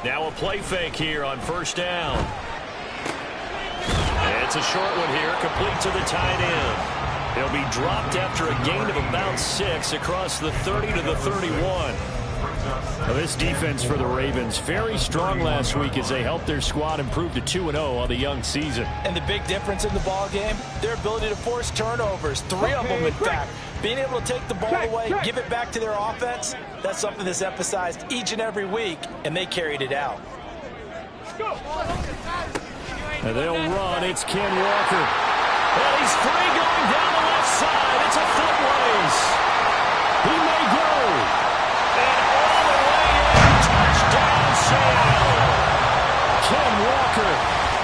Now a play fake here on first down. It's a short one here, complete to the tight end. He'll be dropped after a gain of about 6 across the 30 to the 31. Well, this defense for the Ravens, very strong last week as they helped their squad improve to 2-0 on the young season. And the big difference in the ball game, their ability to force turnovers, 3 of them in fact. Being able to take the ball away, give it back to their offense, that's something that's emphasized each and every week, and they carried it out. And they'll run. It's Ken Walker. And he's free going down the left side. It's a foot race. He may go. And all the way in. Touchdown, Seattle. Ken Walker,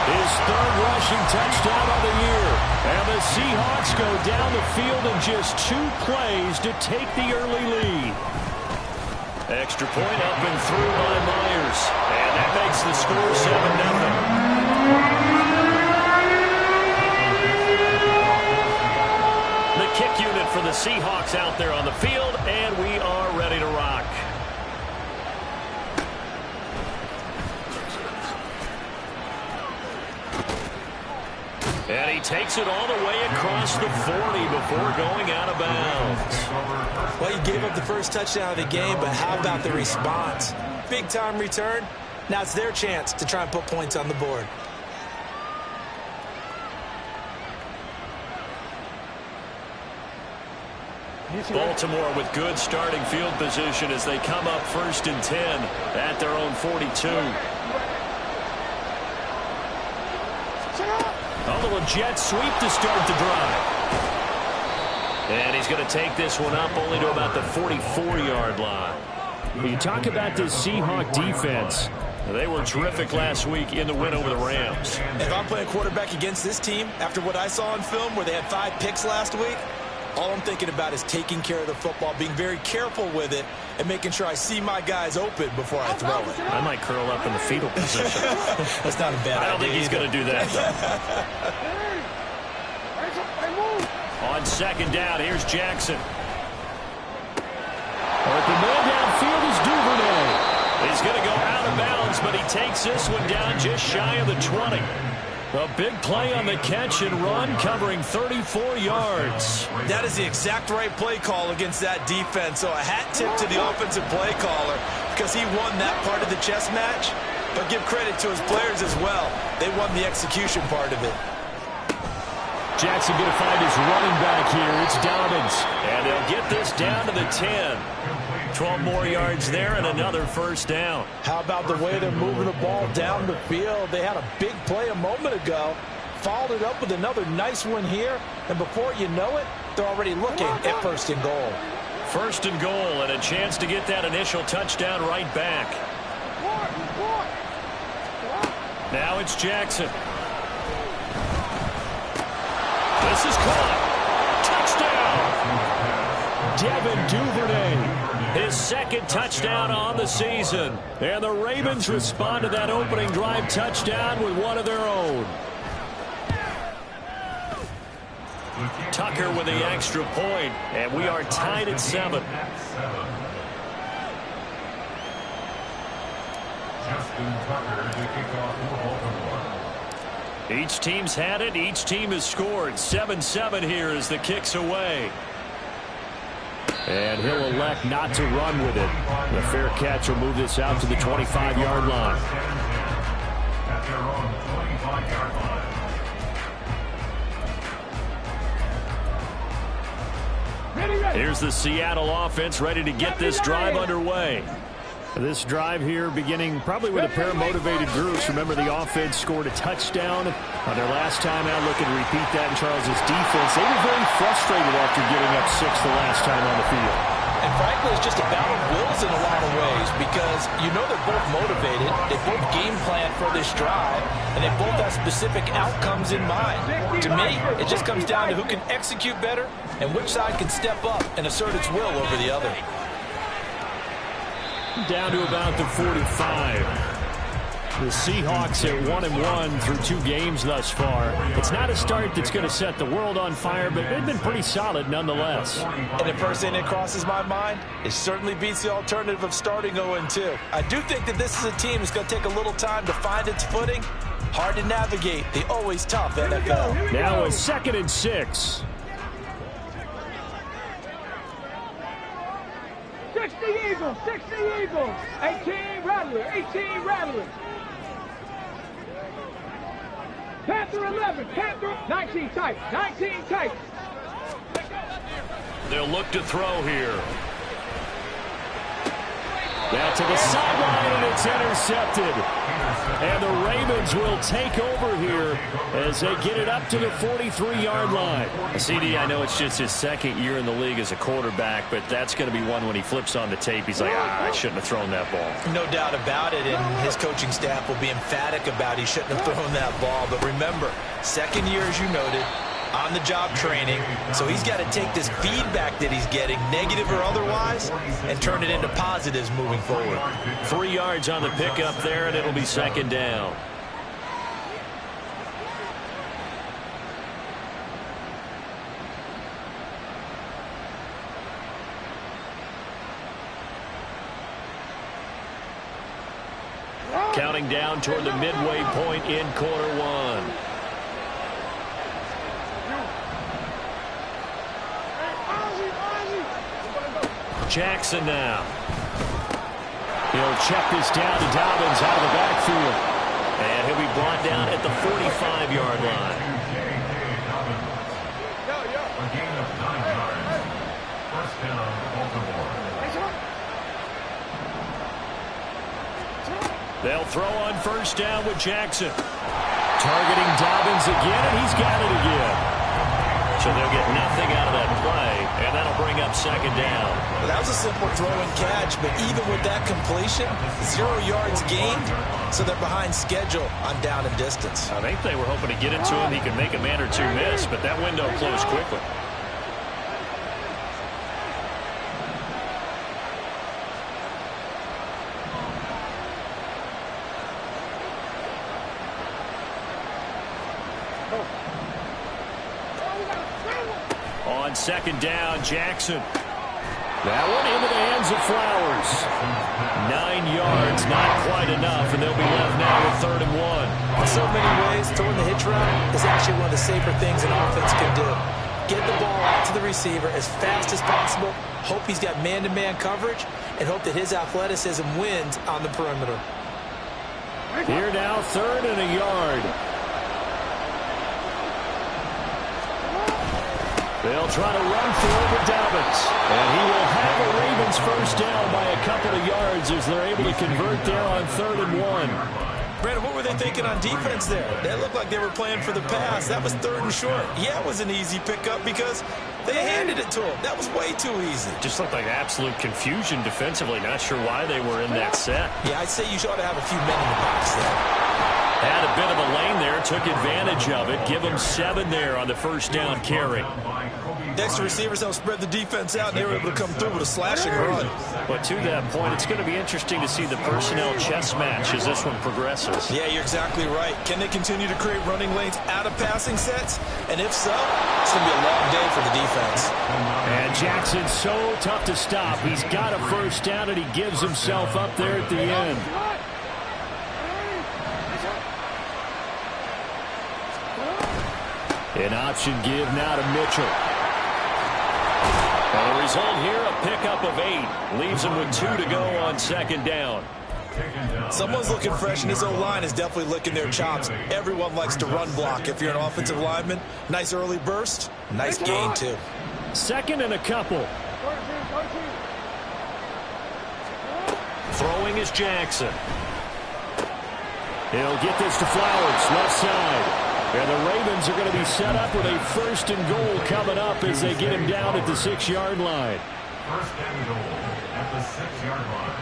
his 3rd rushing touchdown of the year. And the Seahawks go down the field in just 2 plays to take the early lead. Extra point up and through by Myers. And that makes the score 7-0. The kick unit for the Seahawks out there on the field, and we are ready to rock. And he takes it all the way across the 40 before going out of bounds. Well, he gave up the first touchdown of the game, but how about the response? Big-time return. Now it's their chance to try and put points on the board. Baltimore with good starting field position as they come up 1st and 10 at their own 42. A little jet sweep to start the drive. And he's going to take this one up only to about the 44-yard line. When you talk about this Seahawk defense, they were terrific last week in the win over the Rams. If I'm playing quarterback against this team, after what I saw on film where they had 5 picks last week, all I'm thinking about is taking care of the football, being very careful with it, and making sure I see my guys open before I throw it. I might curl up in the fetal position. That's not a bad idea. I don't think he's going to do that, though. On 2nd down, here's Jackson. Open man downfield is Duvernay. He's going to go out of bounds, but he takes this one down just shy of the 20. A big play on the catch and run, covering 34 yards. That is the exact right play call against that defense. So a hat tip to the offensive play caller because he won that part of the chess match. But give credit to his players as well. They won the execution part of it. Jackson going to find his running back here. It's Dobbins. And they'll get this down to the 10. 12 more yards there and another 1st down. How about the way they're moving the ball down the field? They had a big play a moment ago. Followed it up with another nice one here. And before you know it, they're already looking at 1st and goal. 1st and goal and a chance to get that initial touchdown right back. Now it's Jackson. This is caught. Touchdown! Devin Duvernay. His 2nd touchdown on the season. And the Ravens respond to that opening drive touchdown with one of their own. Tucker with the extra point, and we are tied at 7. Each team's had it. Each team has scored. 7-7 here as the kick's away. And he'll elect not to run with it. The fair catch will move this out to the 25-yard line. Here's the Seattle offense ready to get this drive underway. This drive here beginning probably with a pair of motivated groups. Remember, the offense scored a touchdown on their last time out. Looking to repeat that in Charles's defense. They were very frustrated after giving up 6 the last time on the field. And frankly, it's just a battle of wills in a lot of ways because you know they're both motivated. They both game plan for this drive, and they both have specific outcomes in mind. To me, it just comes down to who can execute better and which side can step up and assert its will over the other. Down to about the 45. The Seahawks at 1-1 through 2 games thus far. It's not a start that's going to set the world on fire, but they've been pretty solid nonetheless. And the first thing that crosses my mind, it certainly beats the alternative of starting 0-2. I do think that this is a team that's going to take a little time to find its footing. Hard to navigate the always tough NFL. Now a 2nd and 6. 60 Eagles, 60 Eagles, 18 Rattler, 18 Rattler. Panther 11, Panther 19 tight, 19 tight. They'll look to throw here. Now to the sideline, and it's intercepted. And the Ravens will take over here as they get it up to the 43-yard line. CD, I know it's just his 2nd year in the league as a quarterback, but that's going to be one when he flips on the tape. He's like, I shouldn't have thrown that ball. No doubt about it, and his coaching staff will be emphatic about he shouldn't have thrown that ball. But remember, 2nd year, as you noted, on-the-job training, so he's got to take this feedback that he's getting, negative or otherwise, and turn it into positives moving forward. 3 yards on the pickup there, and it'll be 2nd down. Counting down toward the midway point in quarter 1. Jackson now. He'll check this down to Dobbins out of the backfield. And he'll be brought down at the 45-yard line. They'll throw on 1st down with Jackson. Targeting Dobbins again, and he's got it again. So they'll get nothing out of that play, and that'll bring up 2nd down. Well, that was a simple throw and catch, but even with that completion, 0 yards gained, so they're behind schedule on down and distance. I think they were hoping to get it to him. He could make a man or 2 miss, but that window closed quickly. On 2nd down, Jackson. That one into the hands of Flowers. 9 yards, not quite enough, and they'll be left now with 3rd and 1. In so many ways, throwing the hitch route is actually one of the safer things an offense can do. Get the ball out to the receiver as fast as possible, hope he's got man-to-man coverage, and hope that his athleticism wins on the perimeter. Here now, 3rd and a yard. They'll try to run forward with Dobbins. And he will have a Ravens 1st down by a couple of yards as they're able to convert there on 3rd and 1. Brandon, what were they thinking on defense there? That looked like they were playing for the pass. That was 3rd and short. Yeah, it was an easy pickup because they handed it to him. That was way too easy. Just looked like absolute confusion defensively. Not sure why they were in that set. Yeah, I'd say you ought to have a few men in the box there. Had a bit of a lane there, took advantage of it. Give them 7 there on the 1st down carry. Next receivers helped spread the defense out, and they were able to come through with a slashing run. But to that point, it's going to be interesting to see the personnel chess match as this one progresses. Yeah, you're exactly right. Can they continue to create running lanes out of passing sets? And if so, it's going to be a long day for the defense. And Jackson's so tough to stop. He's got a 1st down, and he gives himself up there at the end. An option give now to Mitchell. And the result here, a pickup of 8. Leaves him with 2 to go on 2nd down. Someone's looking fresh, and his O-line is definitely licking their chops. Everyone likes to run block. If you're an offensive lineman, nice early burst, nice gain, too. 2nd and a couple. Throwing is Jackson. He'll get this to Flowers, left side. And the Ravens are going to be set up with a 1st and goal coming up as they get him down at the 6-yard line. 1st and goal at the 6-yard line.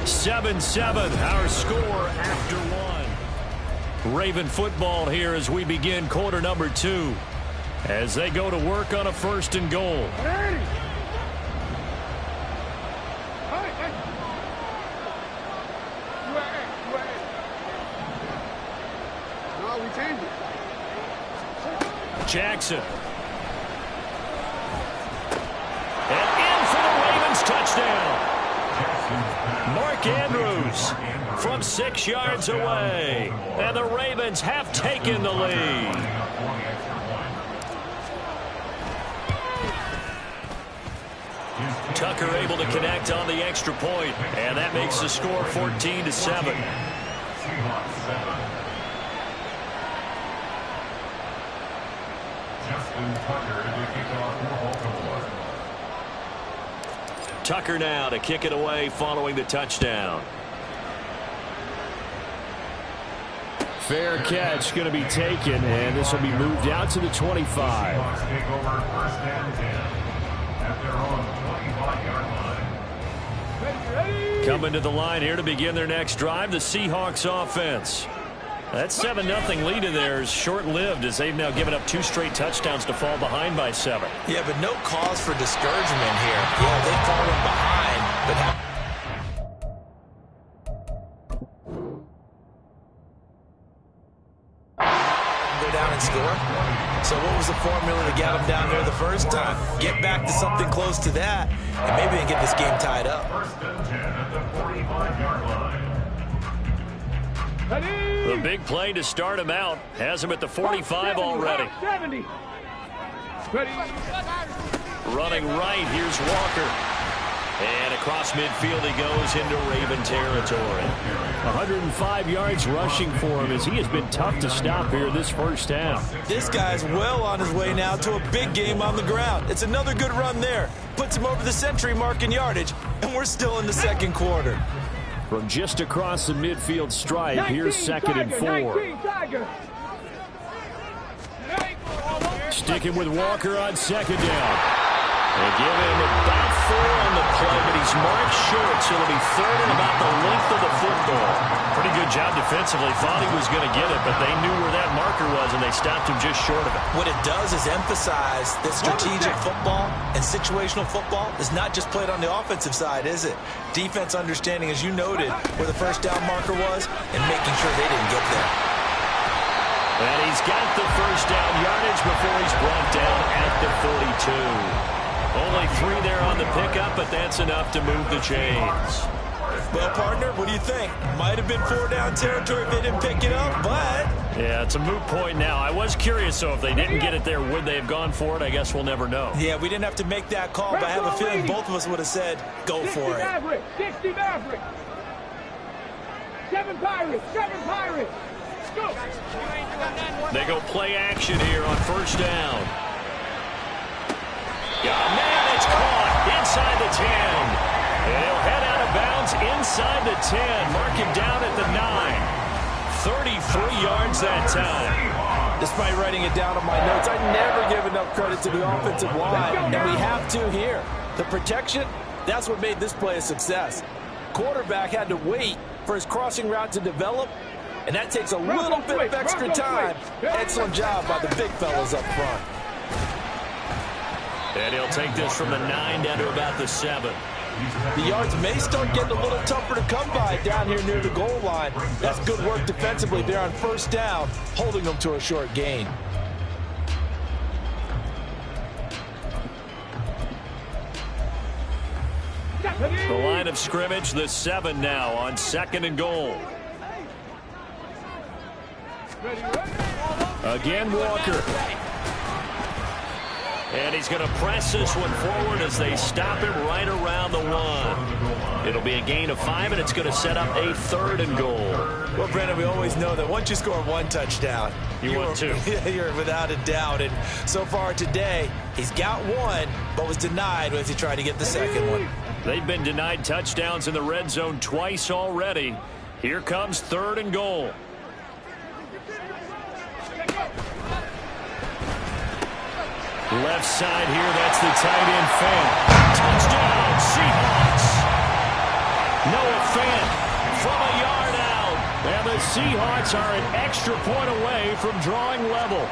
7-7, our score after one. Raven football here as we begin quarter number 2. As they go to work on a 1st and goal. Jackson. And in for the Ravens touchdown. Mark Andrews from 6 yards away. And the Ravens have taken the lead. Tucker able to connect on the extra point, and that makes the score 14-7. Tucker now to kick it away following the touchdown. Fair catch going to be taken, and this will be moved out to the 25. Coming to the line here to begin their next drive, the Seahawks offense. That 7-0 lead of theirs short-lived as they've now given up 2 straight touchdowns to fall behind by 7. Yeah, but no cause for discouragement here. Yeah, they've fallen behind, but go down and score. So what was the formula to get them down there the first time? Get back to something close to that, and maybe they get this game tied up. The big play to start him out has him at the 45 already. 70. Running right, here's Walker. And across midfield he goes into Raven territory. 105 yards rushing for him as he has been tough to stop here this first half. This guy's well on his way now to a big game on the ground. It's another good run there. Puts him over the century mark in yardage, and we're still in the second quarter. From just across the midfield stripe, 19, here's 2nd and 4. 19, Tiger. Sticking with Walker on 2nd down. They give him about 4 on the play, but he's marked short, so it'll be 3rd and about the length of the football. Pretty good job defensively. Thought he was going to get it, but they knew where that marker was, and they stopped him just short of it. What it does is emphasize that strategic football and situational football is not just played on the offensive side, is it? Defense understanding, as you noted, where the first down marker was and making sure they didn't get there. And he's got the first down yardage before he's brought down at the 42. Only 3 there on the pickup, but that's enough to move the chains. Well, partner, what do you think? Might have been 4 down territory if they didn't pick it up, but... Yeah, it's a moot point now. I was curious, so if they didn't get it there, would they have gone for it? I guess we'll never know. Yeah, we didn't have to make that call, but I have a feeling both of us would have said, go for it. 60 Maverick. 7 Pirates. 7 Pirates. Go. They go play action here on 1st down. Oh, man, it's caught inside the 10. And he'll head out of bounds inside the 10. Mark him down at the 9. 33 yards that time. Despite writing it down on my notes, I never give enough credit to the offensive line, and we have to here. The protection, that's what made this play a success. Quarterback had to wait for his crossing route to develop, and that takes a little bit of extra time. Excellent job by the big fellas up front. And he'll take this from the 9 down to about the 7. The yards may start getting a little tougher to come by down here near the goal line. That's good work defensively there on 1st down, holding them to a short gain. The line of scrimmage, the 7 now on 2nd and goal. Again, Walker. And he's going to press this one forward as they stop him right around the 1. It'll be a gain of 5, and it's going to set up a 3rd and goal. Well, Brandon, we always know that once you score 1 touchdown, you want 2. You're without a doubt. And so far today, he's got 1, but was denied as he tried to get the 2nd one. They've been denied touchdowns in the red zone twice already. Here comes 3rd and goal. Left side here, that's the tight end fan. Touchdown, Seahawks. Noah Fant from a yard out. And the Seahawks are an extra point away from drawing level.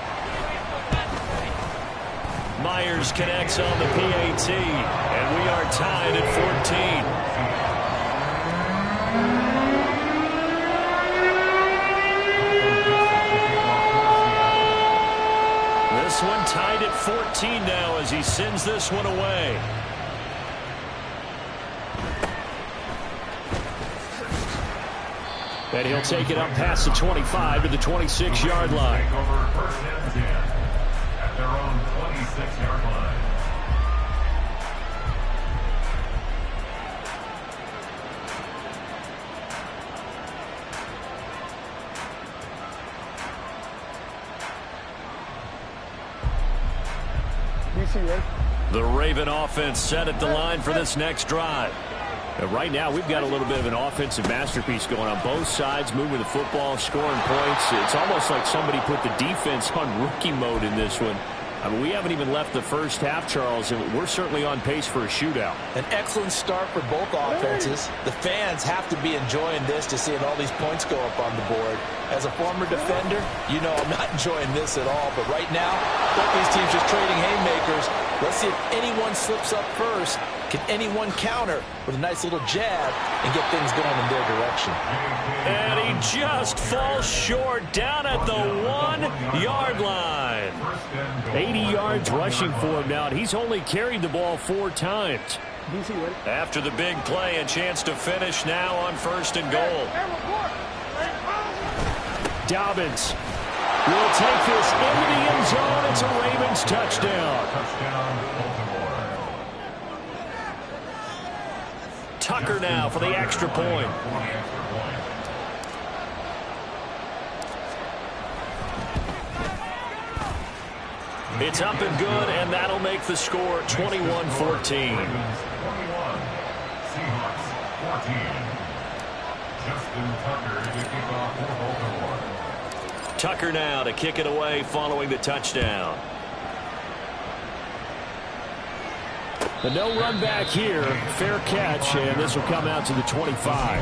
Myers connects on the PAT, and we are tied at 14. This one tied at 14 now as he sends this one away. And he'll take it up past the 25 to the 26-yard line. At their own 26-yard line. The Raven offense set at the line for this next drive. And right now, we've got a little bit of an offensive masterpiece going on both sides, moving the football, scoring points. It's almost like somebody put the defense on rookie mode in this one. I mean, we haven't even left the first half, Charles, and we're certainly on pace for a shootout. An excellent start for both offenses. The fans have to be enjoying this to seeing all these points go up on the board. As a former defender, you know I'm not enjoying this at all. But right now, both these teams just trading haymakers. Let's see if anyone slips up first. Can anyone counter with a nice little jab and get things going in their direction? And he just falls short down at the 1-yard line. 80 yards rushing for him now, and he's only carried the ball 4 times. After the big play, a chance to finish now on 1st and goal. Dobbins will take this into the end zone. It's a Ravens touchdown. Tucker now for the extra point. It's up and good, and that'll make the score 21-14. Tucker now to kick it away following the touchdown. The no run back here, fair catch, and this will come out to the 25.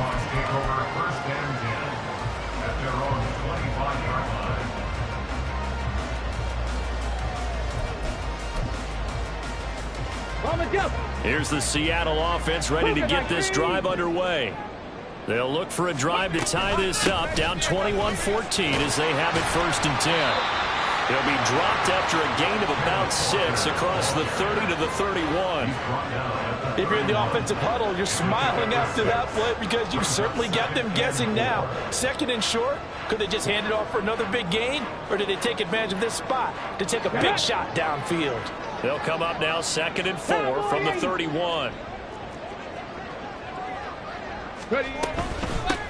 Here's the Seattle offense ready to get this drive underway. They'll look for a drive to tie this up, down 21-14 as they have it 1st and 10. He'll be dropped after a gain of about 6 across the 30 to the 31. If you're in the offensive huddle, you're smiling after that play because you've certainly got them guessing now. 2nd and short, could they just hand it off for another big gain? Or did they take advantage of this spot to take a big shot downfield? They'll come up now 2nd and 4 from the 31.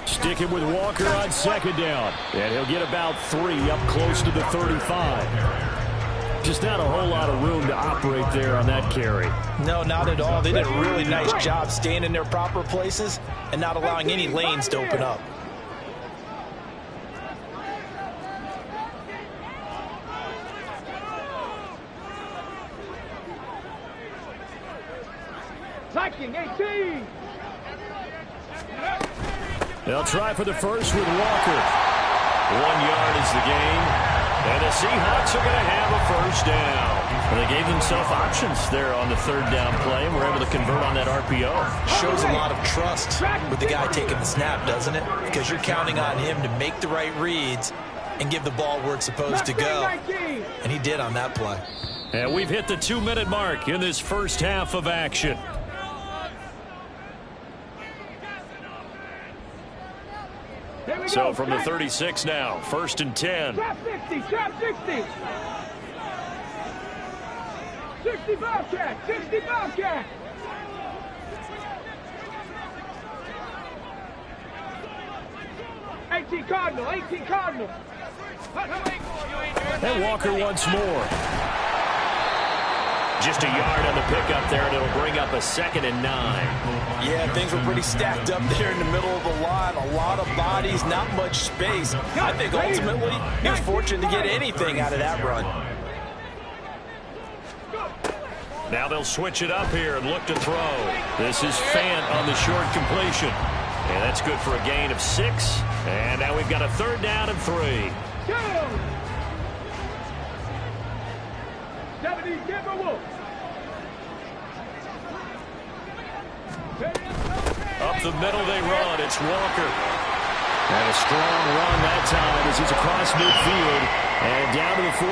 Sticking with Walker on 2nd down. And he'll get about 3 up close to the 35. Just not a whole lot of room to operate there on that carry. No, not at all. They did a really nice job staying in their proper places and not allowing any lanes to open up. Viking 18. They'll try for the first with Walker. 1 yard is the gain. And the Seahawks are going to have a 1st down. And they gave themselves options there on the 3rd down play and were able to convert on that RPO. Shows a lot of trust with the guy taking the snap, doesn't it? Because you're counting on him to make the right reads and give the ball where it's supposed to go. And he did on that play. And we've hit the 2-minute mark in this first half of action. So from the 36 now, 1st and 10. Trap 60, trap 60. 60 Bobcat, 60 Bobcat. Cardinal, 18 Cardinal. And Walker once more. Just a yard on the pickup there, and it'll bring up a 2nd and 9. Yeah, things were pretty stacked up there in the middle of the line. A lot of bodies, not much space. I think ultimately he was fortunate to get anything out of that run. Now they'll switch it up here and look to throw. This is Fant on the short completion. And that's good for a gain of 6. And now we've got a 3rd down and 3. Go! 70, Timberwolves. Up the middle they run. It's Walker. And a strong run that time as he's across midfield and down to the 43.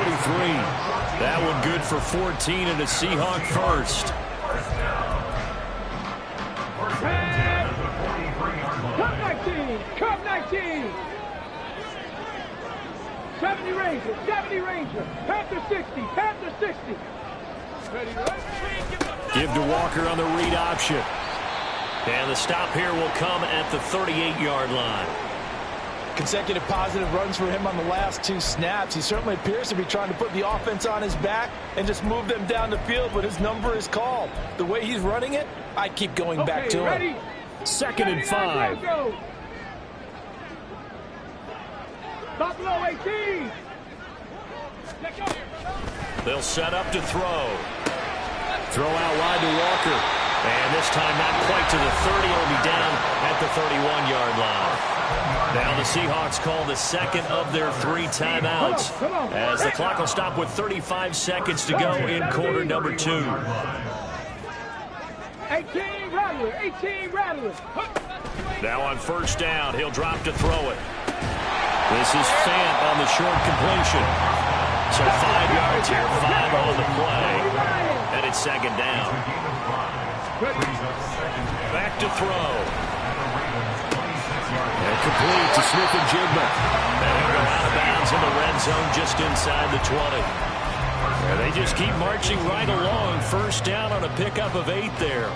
That one good for 14 and a Seahawk first. Cup 19. 70 Ranger, 70 Ranger. Panther 60, Panther 60. Ready to run? Give to Walker on the read option. And the stop here will come at the 38-yard line. Consecutive positive runs for him on the last 2 snaps. He certainly appears to be trying to put the offense on his back and just move them down the field, but his number is called. The way he's running it, I keep going back to him. 2nd and 5. Buffalo 18. They'll set up to throw. Throw out wide to Walker. And this time not quite to the 30. It'll be down at the 31-yard line. Now the Seahawks call the 2nd of their 3 timeouts as the clock will stop with 35 seconds to go in quarter number 2. 18 Rattler, 18 Rattler. Now on 1st down, he'll drop to throw it. This is Fant on the short completion. So 5 yards here, 5 on the play. And it's 2nd down. Back to throw. And complete to Smith and Jigma. And he'll go out of bounds in the red zone just inside the 20. And they just keep marching right along. 1st down on a pickup of 8 there.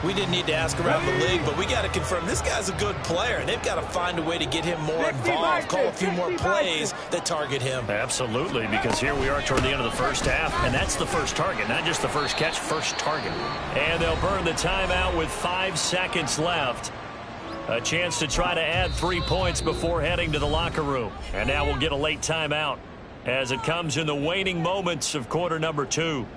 We didn't need to ask around the league, but we got to confirm this guy's a good player. They've got to find a way to get him more involved, call a few more plays that target him. Absolutely, because here we are toward the end of the 1st half, and that's the first target, not just the first catch, first target. And they'll burn the timeout with 5 seconds left. A chance to try to add 3 points before heading to the locker room. And now we'll get a late timeout as it comes in the waning moments of quarter number 2.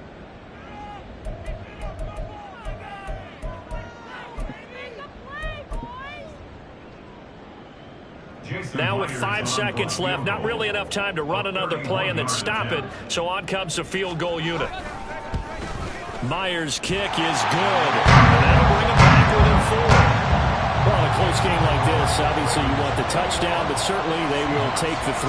Now with 5 seconds left, not really enough time to run another play and then stop it. So on comes the field goal unit. Myers' kick is good. And that'll bring him back within 4. Well, in a close game like this, obviously you want the touchdown, but certainly they will take the 3.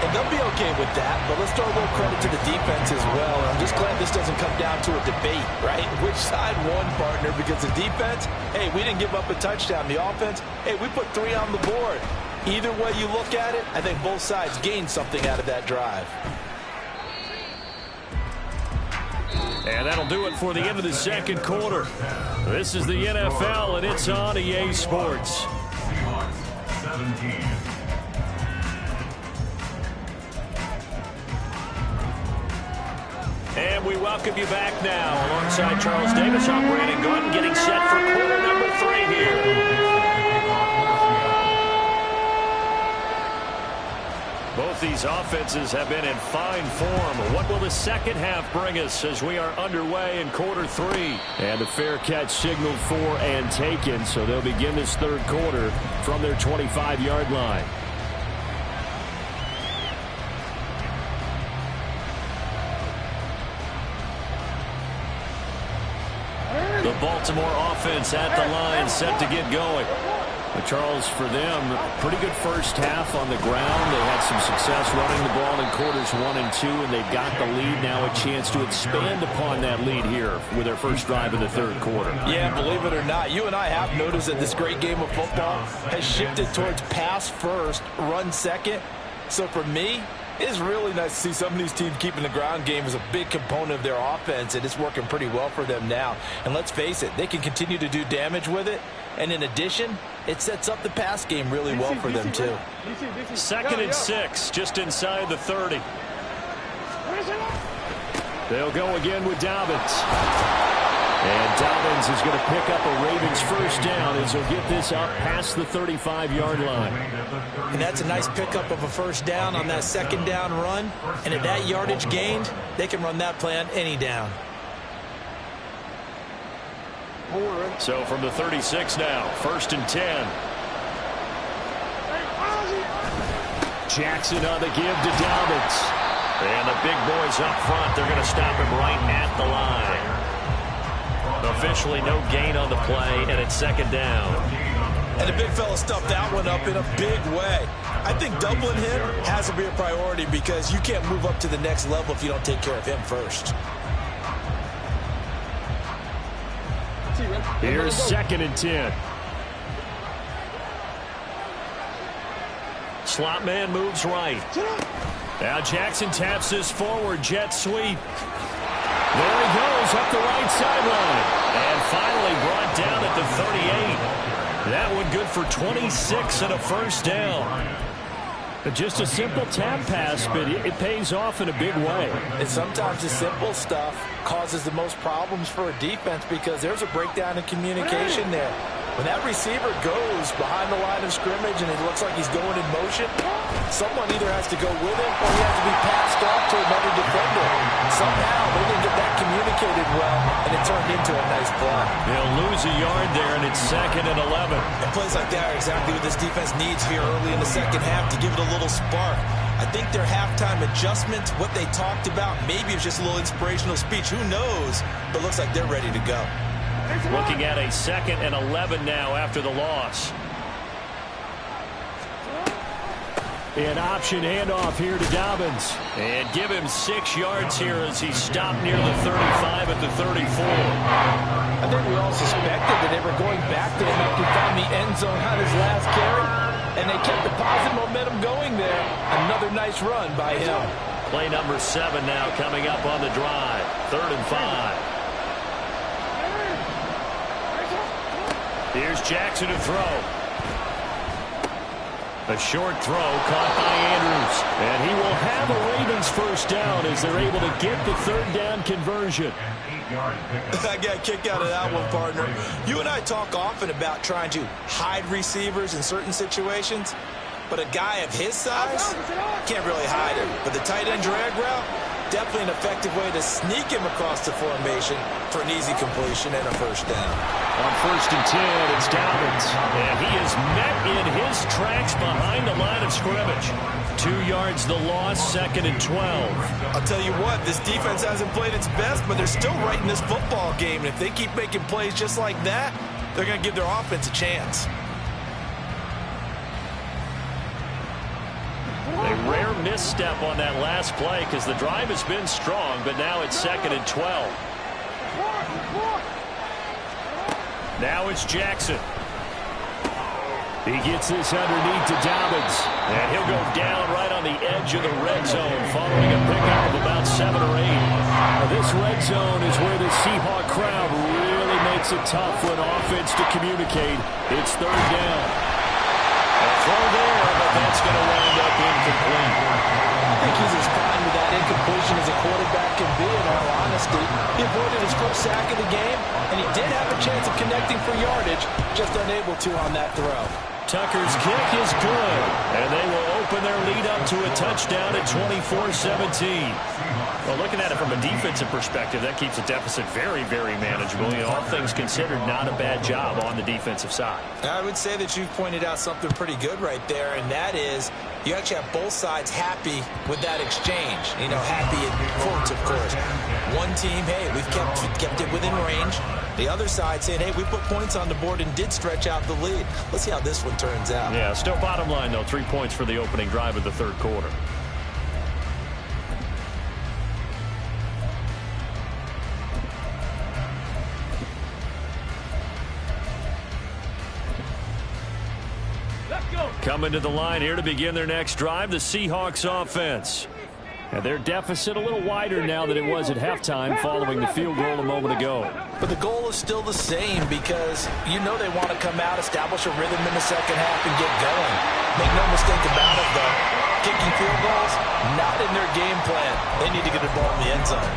And they'll be okay with that, but let's throw a little credit to the defense as well. And I'm just glad this doesn't come down to a debate, right? Which side won, partner? Because the defense, hey, we didn't give up a touchdown. The offense, hey, we put 3 on the board. Either way you look at it, I think both sides gained something out of that drive. And that'll do it for the end of the 2nd quarter. This is the NFL, and it's on EA Sports. Seahawks 17. And we welcome you back now. Alongside Charles Davis, I'm Brandon Gordon, getting set for quarter number 3 here. Both these offenses have been in fine form. What will the 2nd half bring us as we are underway in quarter 3? And the fair catch signaled for and taken, so they'll begin this 3rd quarter from their 25-yard line. The Baltimore offense at the line, set to get going. But Charles, for them, pretty good first half on the ground. They had some success running the ball in quarters 1 and 2, and they've got the lead now, a chance to expand upon that lead here with their first drive in the 3rd quarter. Yeah, believe it or not, you and I have noticed that this great game of football has shifted towards pass first, run second. So for me, it's really nice to see some of these teams keeping the ground game as a big component of their offense, and it's working pretty well for them now. And let's face it, they can continue to do damage with it. And in addition, it sets up the pass game really well for them, too. 2nd and 6, just inside the 30. They'll go again with Dobbins. And Dobbins is going to pick up a Ravens first down as he'll get this up past the 35-yard line. And that's a nice pickup of a first down on that 2nd down run. And at that yardage gained, they can run that play on any down. So from the 36 now, 1st and 10. Jackson on the give to Dobbins. And the big boys up front, they're going to stop him right at the line. Officially no gain on the play, and it's 2nd down. And the big fella stuffed that one up in a big way. I think doubling him has to be a priority because you can't move up to the next level if you don't take care of him first. Here's 2nd and 10. Slot man moves right. Now Jackson taps this forward jet sweep. There he goes up the right sideline. And finally brought down at the 38. That one good for 26 and a 1st down. Just a simple tap pass, but it pays off in a big way. And sometimes the simple stuff causes the most problems for a defense because there's a breakdown in communication there. When that receiver goes behind the line of scrimmage and it looks like he's going in motion, someone either has to go with him or he has to be passed off to another defender. Somehow they didn't get that communicated well, and it turned into a nice play. They'll lose a yard there, and it's 2nd and 11. And plays like that are exactly what this defense needs here early in the 2nd half to give it a little spark. I think their halftime adjustment, what they talked about, maybe it's just a little inspirational speech. Who knows? But looks like they're ready to go. Looking at a 2nd and 11 now after the loss. An option handoff here to Dobbins. And give him 6 yards here as he stopped near the 35 at the 34. I think we all suspected that they were going back to him after he found the end zone on his last carry. And they kept the positive momentum going there. Another nice run by him. Play number 7 now coming up on the drive. 3rd and 5. Here's Jackson to throw. A short throw caught by Andrews. And he will have a Ravens 1st down as they're able to get the 3rd down conversion. I got a kick out of that one, partner. You and I talk often about trying to hide receivers in certain situations. But a guy of his size can't really hide him. But the tight end drag route, definitely an effective way to sneak him across the formation for an easy completion and a 1st down. On 1st and 10, it's Dobbins. And he is met in his tracks behind the line of scrimmage. 2 yards the loss, 2nd and 12. I'll tell you what, this defense hasn't played its best, but they're still right in this football game. And if they keep making plays just like that, they're going to give their offense a chance. A rare misstep on that last play because the drive has been strong, but now it's 2nd and 12. Now it's Jackson. He gets this underneath to Dobbins, and he'll go down right on the edge of the red zone following a pickup of about 7 or 8. Now this red zone is where the Seahawk crowd really makes it tough for an offense to communicate. It's 3rd down. A throw there, but that's going to wind up incomplete. I think he's as fine with that incompletion as a quarterback can be, in all honesty. He avoided his first sack of the game, and he did have a chance of connecting for yardage, just unable to on that throw. Tucker's kick is good, and they will open their lead up to a touchdown at 24-17. Well, looking at it from a defensive perspective, that keeps the deficit very, very manageable. You know, all things considered, not a bad job on the defensive side. I would say that you've pointed out something pretty good right there, and that is you actually have both sides happy with that exchange. You know, happy in quotes, of course. One team, hey, we've kept it within range. The other side saying, hey, we put points on the board and did stretch out the lead. Let's see how this one turns out. Yeah, still bottom line, though, 3 points for the opening drive of the 3rd quarter. Coming to the line here to begin their next drive, the Seahawks offense. And their deficit a little wider now than it was at halftime following the field goal a moment ago. But the goal is still the same because you know they want to come out, establish a rhythm in the 2nd half, and get going. Make no mistake about it, though. Kicking field goals, not in their game plan. They need to get the ball in the end zone.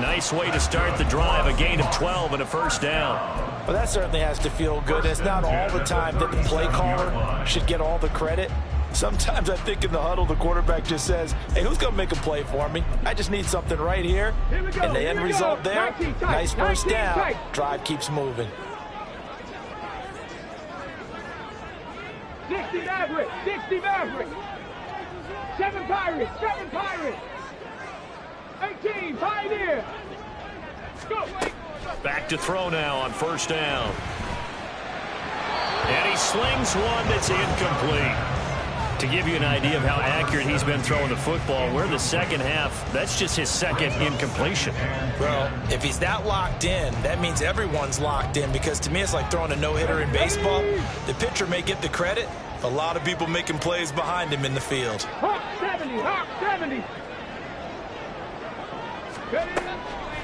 Nice way to start the drive, a gain of 12 and a 1st down. Well, that certainly has to feel good. It's not all the time that the play caller should get all the credit. Sometimes I think in the huddle, the quarterback just says, hey, who's going to make a play for me? I just need something right here. Here we go. And the end result there, 19 tight, nice first 19 down. tight. Drive keeps moving. 60 Maverick, 60 Maverick. 7 Pirates, 7 Pirates. 18 Pioneer. Go. Back to throw now on first down. And he slings one that's incomplete. To give you an idea of how accurate he's been throwing the football, we're in the second half. That's just his second incompletion. Well, if he's that locked in, that means everyone's locked in, because to me it's like throwing a no-hitter in baseball. The pitcher may get the credit. A lot of people making plays behind him in the field. Hawk 70, Hawk 70.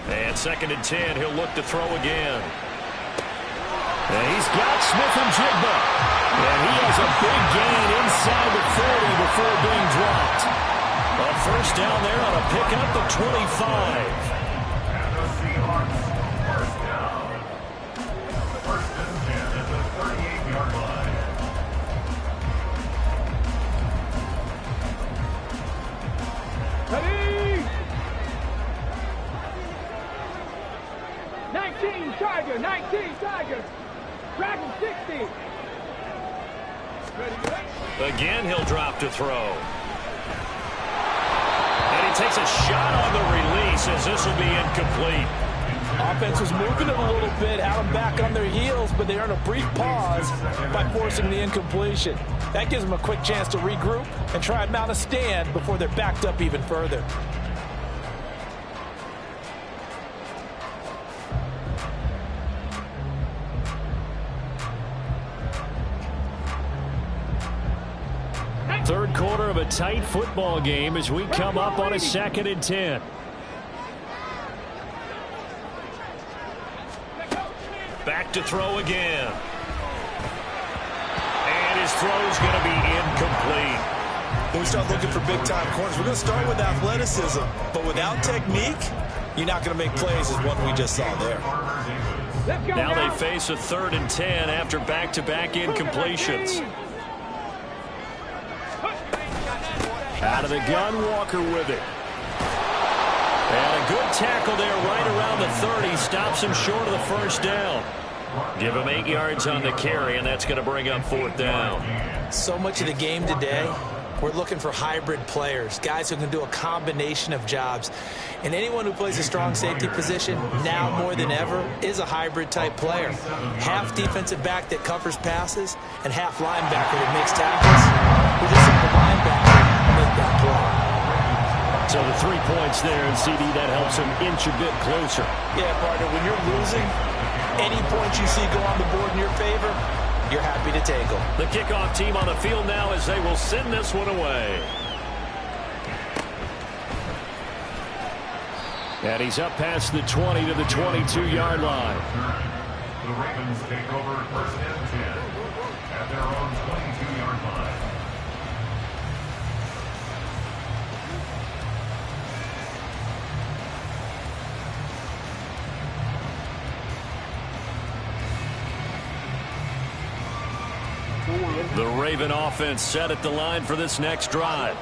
And 2nd and 10, he'll look to throw again. And he's got Smith-Njigba. And he has a big gain inside the 30 before being dropped. A first down there on a pickup of 25. And the Seahawks, first down. First and 10 at the 38-yard line. Ready? 19 Tiger, 19 Tiger. Dragon 60. Again, he'll drop to throw. And he takes a shot on the release as this will be incomplete. Offense was moving it a little bit, had them back on their heels, but they earned a brief pause by forcing the incompletion. That gives them a quick chance to regroup and try and mount a stand before they're backed up even further. Third quarter of a tight football game as we come up on a 2nd and 10. Back to throw again. And his throw's going to be incomplete. When we start looking for big-time corners, we're going to start with athleticism. But without technique, you're not going to make plays as one we just saw there. Now they face a 3rd and 10 after back-to-back incompletions. Out of the gun, Walker with it. And a good tackle there right around the 30. Stops him short of the first down. Give him 8 yards on the carry, and that's going to bring up 4th down. So much of the game today, we're looking for hybrid players, guys who can do a combination of jobs. And anyone who plays a strong safety position, now more than ever, is a hybrid-type player. Half defensive back that covers passes, and half linebacker that makes tackles. We just have the linebacker make that play. So the 3 points there, and CD, that helps him inch a bit closer. Yeah, partner, when you're losing, any points you see go on the board in your favor, you're happy to take them. The kickoff team on the field now as they will send this one away. And he's up past the 20 to the 22-yard line. The Ravens take over 1st and 10 at their own 22-yard line. The Raven offense set at the line for this next drive.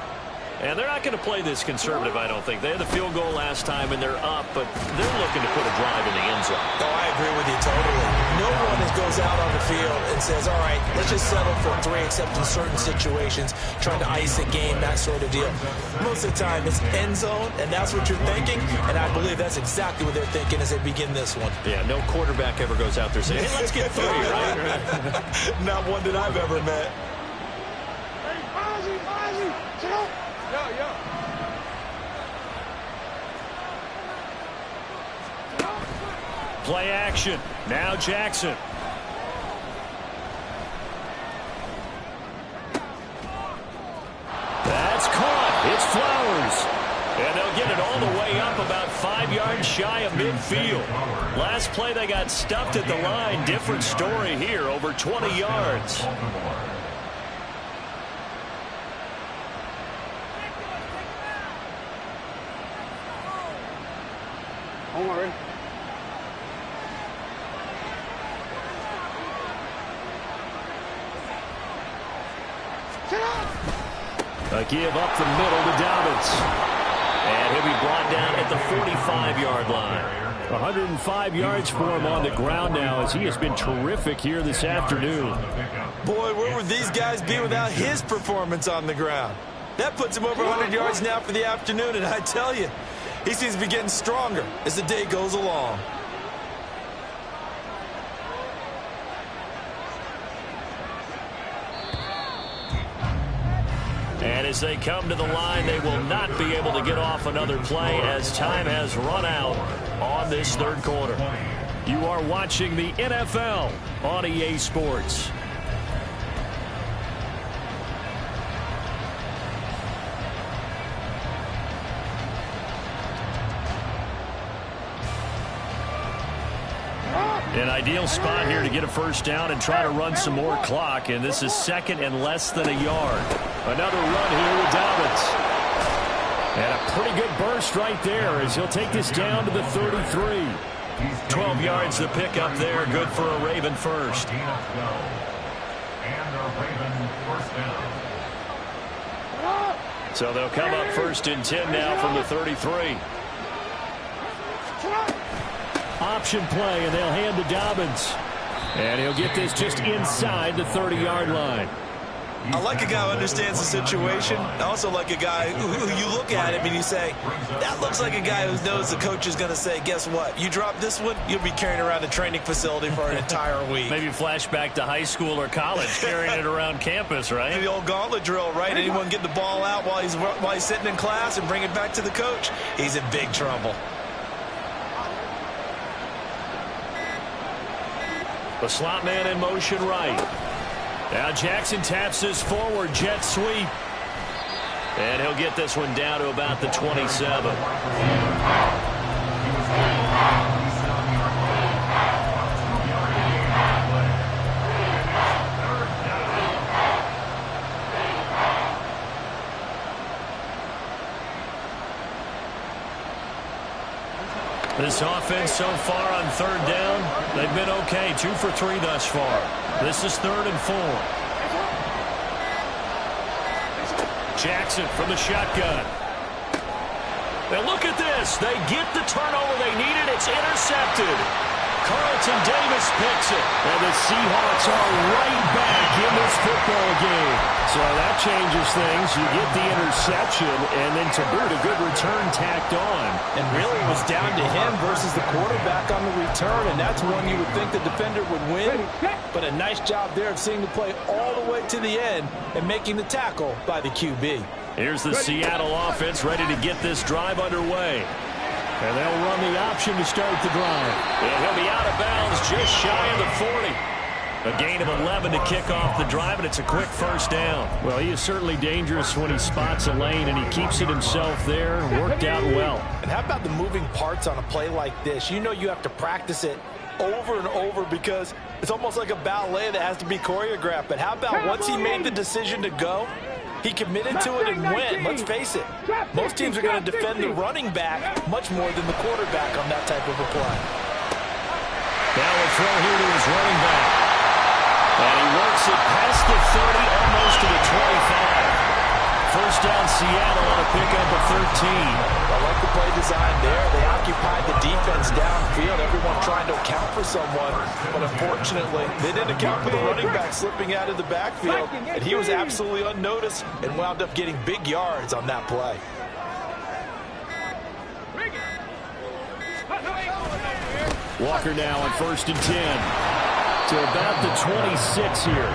And they're not going to play this conservative, I don't think. They had the field goal last time, and they're up, but they're looking to put a drive in the end zone. Oh, I agree with you totally. No one goes out on the field and says, all right, let's just settle for 3, except in certain situations, trying to ice a game, that sort of deal. Most of the time, it's end zone, and that's what you're thinking, and I believe that's exactly what they're thinking as they begin this one. Yeah, no quarterback ever goes out there saying, hey, let's get 3, right? Not one that I've ever met. Play action. Now Jackson. That's caught. It's Flowers. And they'll get it all the way up about 5 yards shy of midfield. Last play they got stuffed at the line. Different story here. Over 20 yards. Don't worry. Sit up! A give up the middle to Dobbins. And he'll be brought down at the 45-yard line. 105 yards for him on the ground now as he has been terrific here this afternoon. Boy, where would these guys be without his performance on the ground? That puts him over 100 yards now for the afternoon, and I tell you, he seems to be getting stronger as the day goes along. And as they come to the line, they will not be able to get off another play as time has run out on this third quarter. You are watching the NFL on EA Sports. An ideal spot here to get a first down and try to run some more clock, and this is second and less than a yard. Another run here with Dobbins. And a pretty good burst right there as he'll take this down to the 33. 12 yards to pick up there. Good for a Raven first. And a Raven first down. So they'll come up first and 10 now from the 33. Option play, and they'll hand to Dobbins. And he'll get this just inside the 30-yard line. I like a guy who understands the situation. I also like a guy who you look at him and you say, that looks like a guy who knows the coach is going to say, guess what? You drop this one, you'll be carrying around the training facility for an entire week. Maybe flashback to high school or college, carrying it around campus, right? The old gauntlet drill, right? Anyone get the ball out while he's sitting in class and bring it back to the coach, he's in big trouble. The slot man in motion right. Now Jackson taps this forward jet sweep. And he'll get this one down to about the 27. This offense so far on third down, they've been okay. 2 for 3 thus far. This is 3rd and 4. Jackson from the shotgun. Now look at this. They get the turnover they needed. It's intercepted. Carlton Davis picks it. And the Seahawks are right back in this football game. So that changes things. You get the interception, and then to boot, a good return tacked on. And really it was down to him versus the quarterback on the return, and that's one you would think the defender would win. But a nice job there of seeing the play all the way to the end and making the tackle by the QB. Here's the Seattle offense ready to get this drive underway. And they'll run the option to start the drive. And he'll be out of bounds just shy of the 40. A gain of 11 to kick off the drive, and it's a quick first down. Well, he is certainly dangerous when he spots a lane, and he keeps it himself there. Worked out well. And how about the moving parts on a play like this? You know you have to practice it over and over because it's almost like a ballet that has to be choreographed. But how about once he made the decision to go, he committed to it and went. Let's face it, most teams are going to defend the running back much more than the quarterback on that type of a play. Now a throw here to his running back. And he works it past the 30, almost to the 25. First down Seattle on a pickup of 13. I like the play design there. They occupied the defense downfield. Everyone trying to account for someone. But unfortunately, they didn't account for the running back slipping out of the backfield. And he was absolutely unnoticed and wound up getting big yards on that play. Walker now on 1st and 10. To about the 26 here.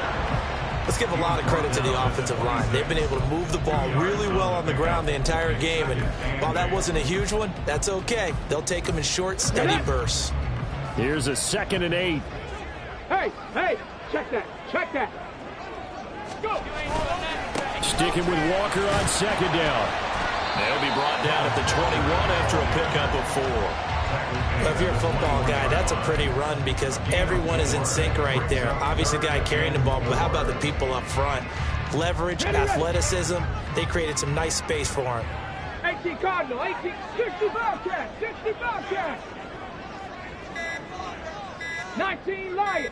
Let's give a lot of credit to the offensive line. They've been able to move the ball really well on the ground the entire game. And while that wasn't a huge one, that's okay. They'll take them in short, steady bursts. Here's a 2nd and 8. Hey, check that. Go. Sticking with Walker on 2nd down. They'll be brought down at the 21 after a pickup of 4. If you're a football guy, that's a pretty run because everyone is in sync right there. Obviously, the guy carrying the ball, but how about the people up front? Leverage, athleticism, they created some nice space for him. 18 Cardinal, 18, 60 Bobcat, 60 Bobcat. 19 Lions.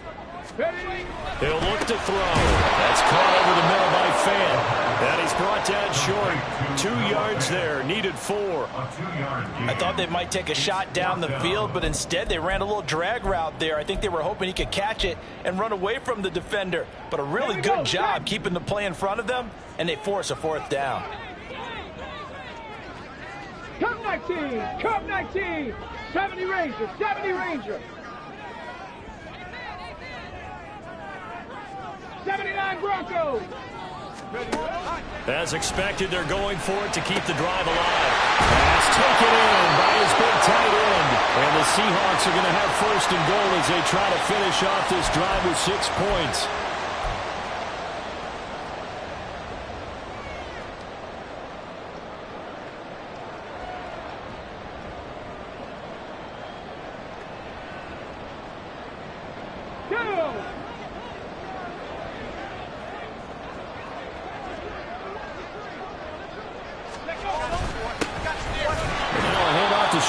Ready? He'll look to throw. That's caught over the middle by Fan. And he's brought down short. 2 yards there. Needed 4. I thought they might take a shot down the field, but instead they ran a little drag route there. I think they were hoping he could catch it and run away from the defender. But a really good job keeping the play in front of them, and they force a 4th down. Come 19. Come 19. 70 Ranger. 70 Ranger. 79 Broncos. As expected, they're going for it to keep the drive alive. Pass taken in by his big tight end. And the Seahawks are going to have 1st and goal as they try to finish off this drive with 6 points.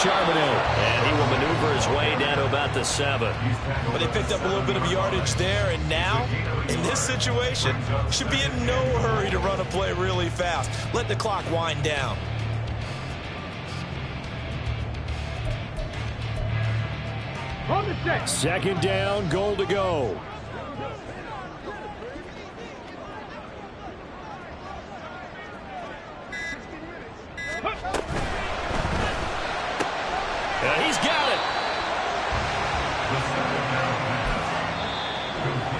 And he will maneuver his way down to about the 7. But they picked up a little bit of yardage there, and now, in this situation, should be in no hurry to run a play really fast. Let the clock wind down. On the set. 2nd down, goal to go. He's got it.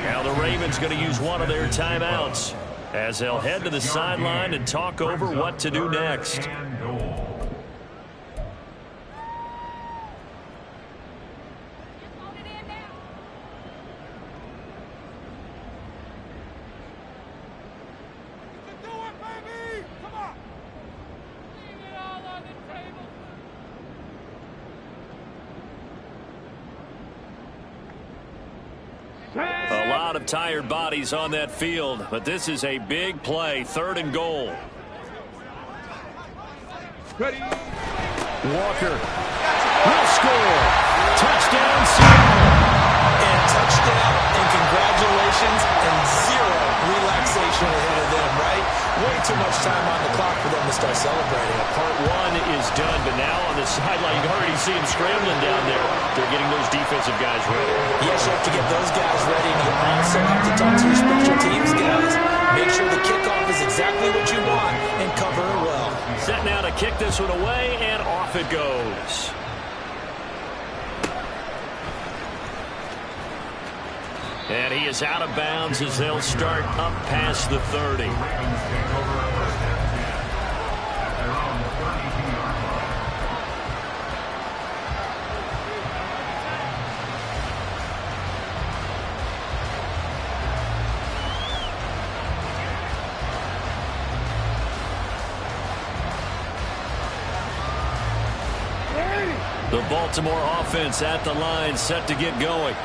Now the Ravens going to use one of their timeouts as they'll head to the sideline and talk over what to do next. A lot of tired bodies on that field, but this is a big play. 3rd and goal. Ready? Walker will score. Touchdown, Seattle. And touchdown, and congratulations, and 0 relaxation ahead of them, right? Way too much time on the clock for them to start celebrating. Part 1 is done, but now on the sideline, you can already see them scrambling down there. They're getting those defensive guys ready. Yes, you have to get those guys ready, and you also have to talk to your special teams guys. Make sure the kickoff is exactly what you want and cover it well. Set now to kick this one away, and off it goes. And he is out of bounds as they'll start up past the 30. The Baltimore offense at the line, set to get going.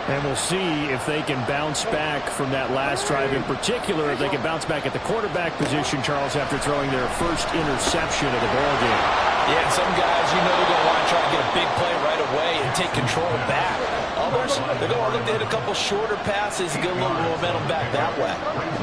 And we'll see if they can bounce back from that last drive. In particular, if they can bounce back at the quarterback position, Charles, after throwing their first interception of the ballgame. Yeah, and some guys, you know, they're going to want to try to get a big play right away and take control back. Others, they're going to look to hit a couple shorter passes and get a little momentum back that way.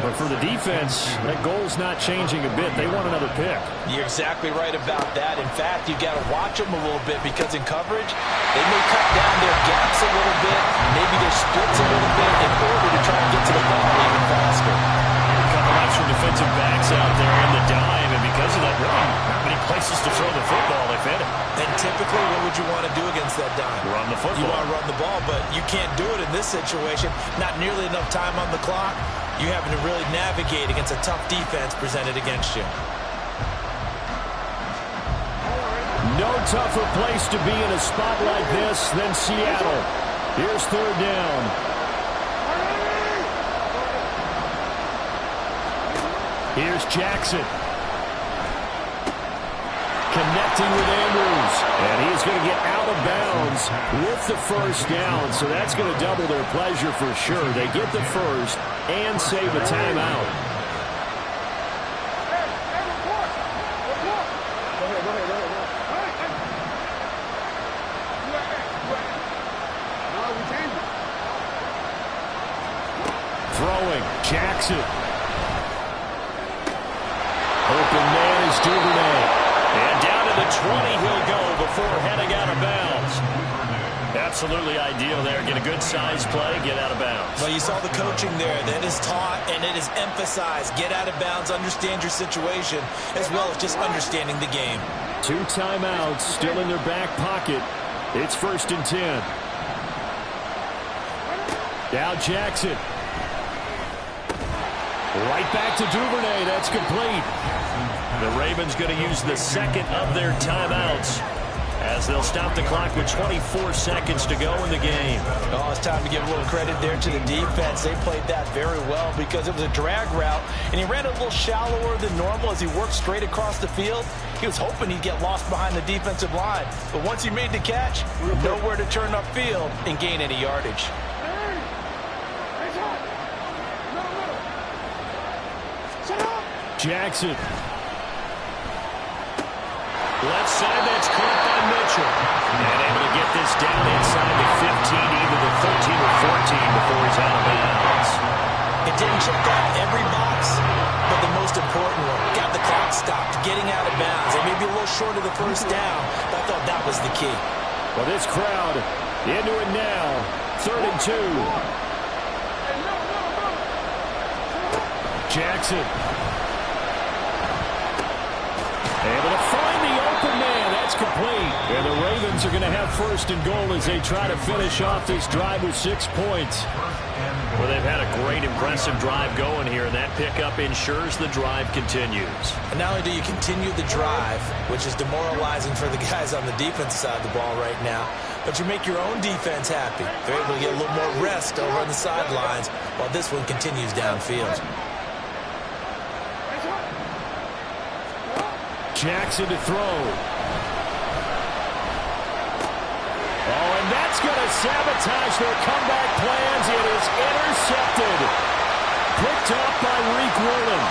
But for the defense, that goal's not changing a bit. They want another pick. You're exactly right about that. In fact, you've got to watch them a little bit because in coverage, they may cut down their gaps a little bit, maybe their splits a little bit in order to try and get to the ball even faster. A couple extra defensive backs out there in the dime, and because of that, really not many places to throw the football. They've hit it. And typically, what would you want to do against that dime? Run the football. You want to run the ball, but you can't do it in this situation. Not nearly enough time on the clock. You're having to really navigate against a tough defense presented against you. No tougher place to be in a spot like this than Seattle. Here's 3rd down. Here's Jackson. Connecting with Andrews. And he's going to get out of bounds with the 1st down. So that's going to double their pleasure for sure. They get the 1st and save a timeout. Throwing. Jackson. Open man is Duvernay. And down to the 20 he'll go before heading out of bounds. Absolutely ideal there. Get a good size play, get out of bounds. Well, you saw the coaching there. That is taught and it is emphasized. Get out of bounds, understand your situation, as well as just understanding the game. 2 timeouts still in their back pocket. It's 1st and 10. Now Jackson. Right back to Duvernay. That's complete. The Ravens going to use the second of their timeouts as they'll stop the clock with 24 seconds to go in the game. Oh, it's time to give a little credit there to the defense. They played that very well because it was a drag route, and he ran a little shallower than normal as he worked straight across the field. He was hoping he'd get lost behind the defensive line, but once he made the catch, nowhere to turn upfield and gain any yardage. Jackson. Left side, that's caught by Mitchell. And able to get this down inside the 15, either the 13 or 14 before he's out of bounds. It didn't check out every box, but the most important one, got the clock stopped, getting out of bounds. They may be a little short of the first down, but I thought that was the key. Well, this crowd into it now. 3rd and 2. Jackson. Able to find the open man. That's complete. And the Ravens are going to have 1st and goal as they try to finish off this drive with 6 points. Well, they've had a great, impressive drive going here, and that pickup ensures the drive continues. And not only do you continue the drive, which is demoralizing for the guys on the defensive side of the ball right now, but you make your own defense happy. They're able to get a little more rest over on the sidelines while this one continues downfield. Jackson to throw. Oh, and that's going to sabotage their comeback plans. It is intercepted. Picked off by Reek Woolen.